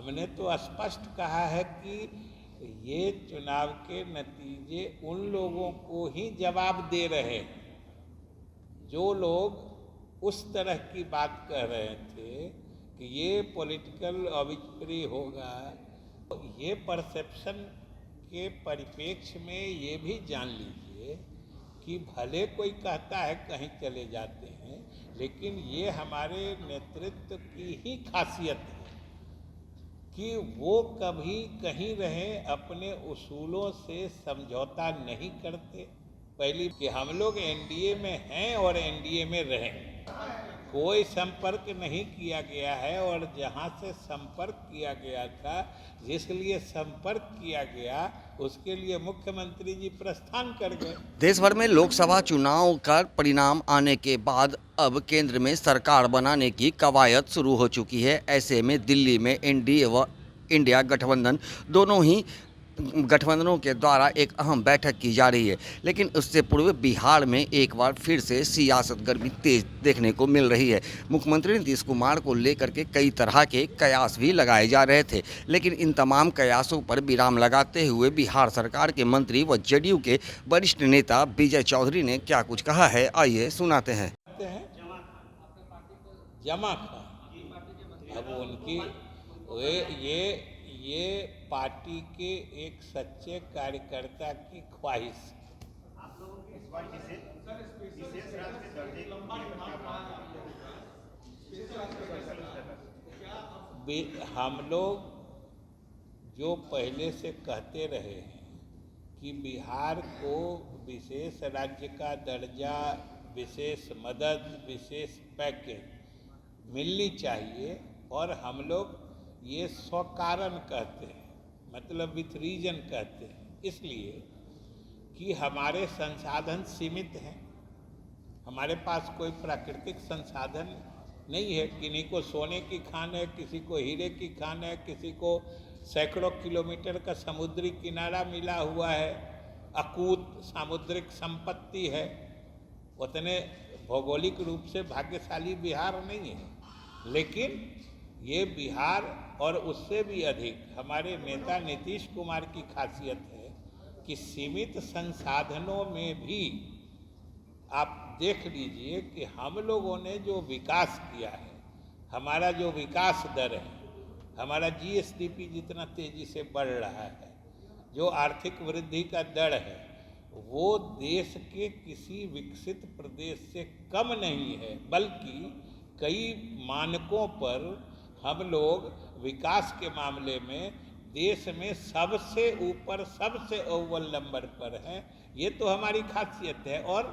हमने तो स्पष्ट कहा है कि ये चुनाव के नतीजे उन लोगों को ही जवाब दे रहे हैं जो लोग उस तरह की बात कह रहे थे कि ये पॉलिटिकल ऑबिचुरी होगा। तो ये परसेप्शन के परिप्रेक्ष्य में ये भी जान लीजिए कि भले कोई कहता है कहीं चले जाते हैं, लेकिन ये हमारे नेतृत्व की ही खासियत है कि वो कभी कहीं रहे अपने उसूलों से समझौता नहीं करते। पहली कि हम लोग एनडीए में हैं और एनडीए में रहें, कोई संपर्क नहीं किया गया है। और जहाँ से संपर्क किया गया था, जिस लिए संपर्क किया गया, उसके लिए मुख्यमंत्री जी प्रस्थान कर गए। देश भर में लोकसभा चुनाव का परिणाम आने के बाद अब केंद्र में सरकार बनाने की कवायद शुरू हो चुकी है। ऐसे में दिल्ली में एनडीए व इंडिया गठबंधन दोनों ही गठबंधनों के द्वारा एक अहम बैठक की जा रही है। लेकिन उससे पूर्व बिहार में एक बार फिर से सियासत गर्मी तेज देखने को मिल रही है। मुख्यमंत्री नीतीश कुमार को लेकर के कई तरह के कयास भी लगाए जा रहे थे, लेकिन इन तमाम कयासों पर विराम लगाते हुए बिहार सरकार के मंत्री व जेडीयू के वरिष्ठ नेता विजय चौधरी ने क्या कुछ कहा है, आइए सुनाते हैं। जमा खा अब उनकी ये पार्टी के एक सच्चे कार्यकर्ता की ख्वाहिश। हम लोग जो पहले से कहते रहे हैं कि बिहार को विशेष राज्य का दर्जा, विशेष मदद, विशेष पैकेज मिलनी चाहिए, और हम लोग ये स्वकारण कहते हैं, मतलब विथ रीजन कहते हैं, इसलिए कि हमारे संसाधन सीमित हैं। हमारे पास कोई प्राकृतिक संसाधन नहीं है। किन्हीं को सोने की खान है, किसी को हीरे की खान है, किसी को सैकड़ों किलोमीटर का समुद्री किनारा मिला हुआ है, अकूत सामुद्रिक संपत्ति है। उतने भौगोलिक रूप से भाग्यशाली बिहार नहीं है, लेकिन ये बिहार और उससे भी अधिक हमारे नेता नीतीश कुमार की खासियत है कि सीमित संसाधनों में भी आप देख लीजिए कि हम लोगों ने जो विकास किया है, हमारा जो विकास दर है, हमारा जीएसडीपी जितना तेजी से बढ़ रहा है, जो आर्थिक वृद्धि का दर है, वो देश के किसी विकसित प्रदेश से कम नहीं है, बल्कि कई मानकों पर हम लोग विकास के मामले में देश में सबसे ऊपर, सबसे अव्वल नंबर पर हैं। ये तो हमारी खासियत है और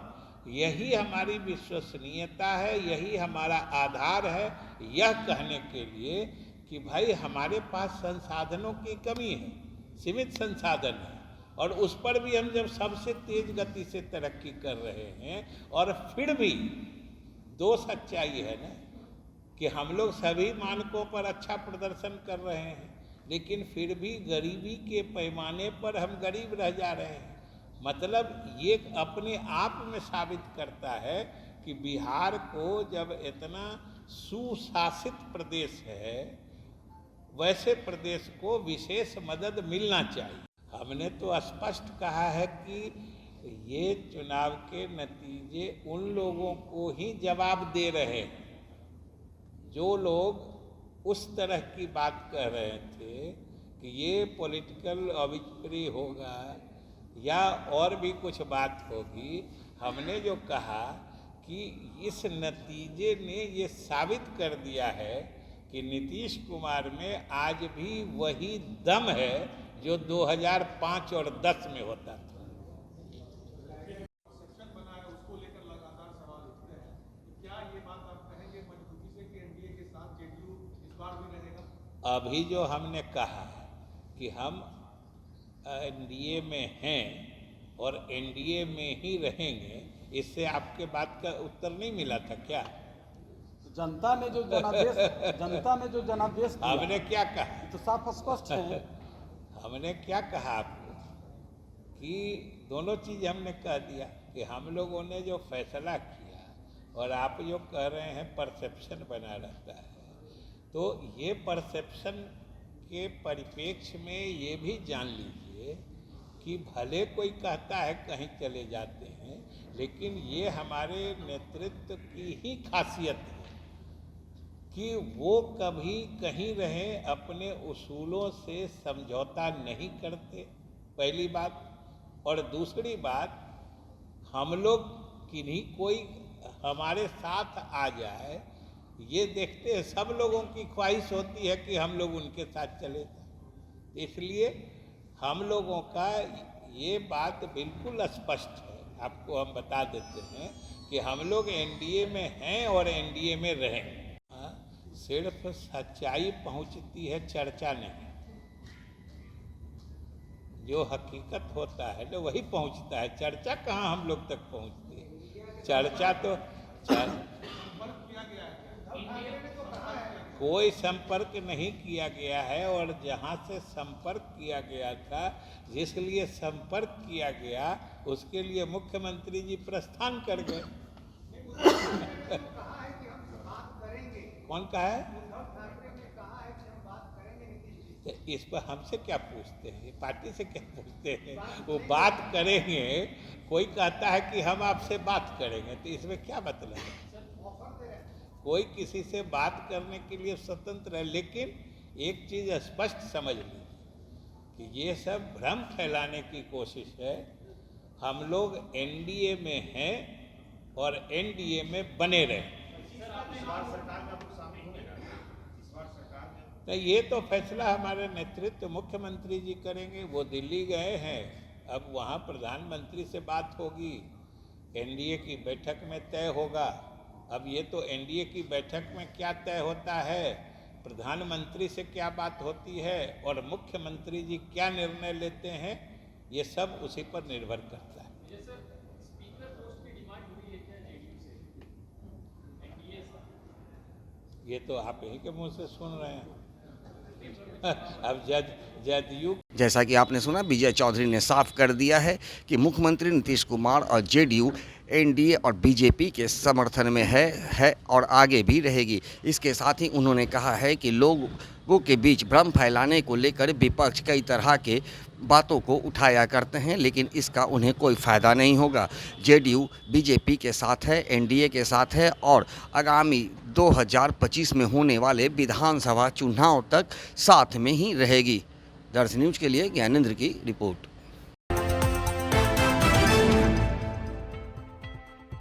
यही हमारी विश्वसनीयता है, यही हमारा आधार है यह कहने के लिए कि भाई हमारे पास संसाधनों की कमी है, सीमित संसाधन है, और उस पर भी हम जब सबसे तेज गति से तरक्की कर रहे हैं, और फिर भी दो सच्चाई है ना कि हम लोग सभी मानकों पर अच्छा प्रदर्शन कर रहे हैं, लेकिन फिर भी गरीबी के पैमाने पर हम गरीब रह जा रहे हैं। मतलब ये अपने आप में साबित करता है कि बिहार को जब इतना सुशासित प्रदेश है, वैसे प्रदेश को विशेष मदद मिलना चाहिए। हमने तो स्पष्ट कहा है कि ये चुनाव के नतीजे उन लोगों को ही जवाब दे रहे हैं जो लोग उस तरह की बात कह रहे थे कि ये पॉलिटिकल ऑबिचुरी होगा या और भी कुछ बात होगी। हमने जो कहा कि इस नतीजे ने ये साबित कर दिया है कि नीतीश कुमार में आज भी वही दम है जो 2005 और 10 में होता था। अभी जो हमने कहा कि हम एनडीए में हैं और एनडीए में ही रहेंगे, इससे आपके बात का उत्तर नहीं मिला था क्या? जनता ने जो जनादेश दिया, हमने क्या कहा? तो साफ स्पष्ट है। हमने क्या कहा आपको कि दोनों चीज हमने कह दिया कि हम लोगों ने जो फैसला किया, और आप जो कह रहे हैं परसेप्शन बना रहता है, तो ये परसेप्शन इसके परिप्रेक्ष्य में ये भी जान लीजिए कि भले कोई कहता है कहीं चले जाते हैं, लेकिन ये हमारे नेतृत्व की ही खासियत है कि वो कभी कहीं रहे अपने उसूलों से समझौता नहीं करते, पहली बात। और दूसरी बात, हम लोग किन्हीं कोई हमारे साथ आ जाए ये देखते हैं, सब लोगों की ख्वाहिश होती है कि हम लोग उनके साथ चले जाएं। इसलिए हम लोगों का ये बात बिल्कुल स्पष्ट है, आपको हम बता देते हैं कि हम लोग एनडीए में हैं और एनडीए में रहें। सिर्फ सच्चाई पहुंचती है, चर्चा नहीं। जो हकीकत होता है तो वही पहुंचता है, चर्चा कहाँ हम लोग तक पहुंचती है। चर्चा तो कोई संपर्क नहीं किया गया है, और जहाँ से संपर्क किया गया था, जिस लिए संपर्क किया गया, उसके लिए मुख्यमंत्री जी प्रस्थान कर गए। कौन कहा है? तो इस पर हमसे क्या पूछते हैं, पार्टी से क्या पूछते हैं? वो बात करेंगे, कोई कहता है कि हम आपसे बात करेंगे, तो इसमें क्या मतलब है? कोई किसी से बात करने के लिए स्वतंत्र है, लेकिन एक चीज़ स्पष्ट समझ लीजिए कि ये सब भ्रम फैलाने की कोशिश है। हम लोग एनडीए में हैं और एनडीए में बने रहें। तो ये तो फैसला हमारे नेतृत्व मुख्यमंत्री जी करेंगे। वो दिल्ली गए हैं, अब वहाँ प्रधानमंत्री से बात होगी, एनडीए की बैठक में तय होगा। अब ये तो एनडीए की बैठक में क्या तय होता है, प्रधानमंत्री से क्या बात होती है और मुख्यमंत्री जी क्या निर्णय लेते हैं, ये सब उसी पर निर्भर करता है। ये तो आप यहीं के मुंह से सुन रहे हैं। अब जदयू, जैसा कि आपने सुना, विजय चौधरी ने साफ कर दिया है कि मुख्यमंत्री नीतीश कुमार और जेडीयू एनडीए और बीजेपी के समर्थन में है और आगे भी रहेगी। इसके साथ ही उन्होंने कहा है कि लोगों के बीच भ्रम फैलाने को लेकर विपक्ष कई तरह के बातों को उठाया करते हैं, लेकिन इसका उन्हें कोई फ़ायदा नहीं होगा। जेडीयू बीजेपी के साथ है, एनडीए के साथ है और आगामी 2025 में होने वाले विधानसभा चुनाव तक साथ में ही रहेगी। दर्श न्यूज़ के लिए ज्ञानेंद्र की रिपोर्ट।